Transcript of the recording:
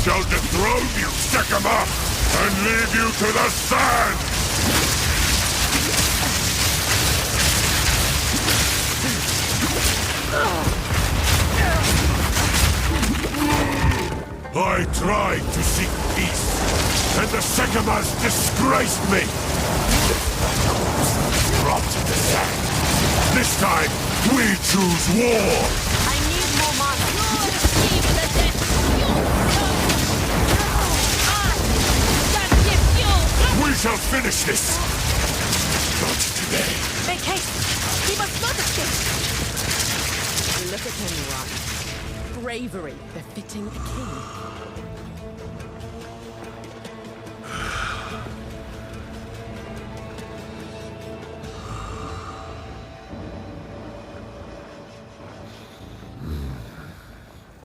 shall dethrone you, Sekima, and leave you to the sand! I tried to seek peace, and the Sekimas disgraced me! Dropped in the sand. This time, we choose war! I need more mana. You'll receive the death. We shall finish this! Not today. Make haste! He must not escape! Look at him run. Bravery befitting a king.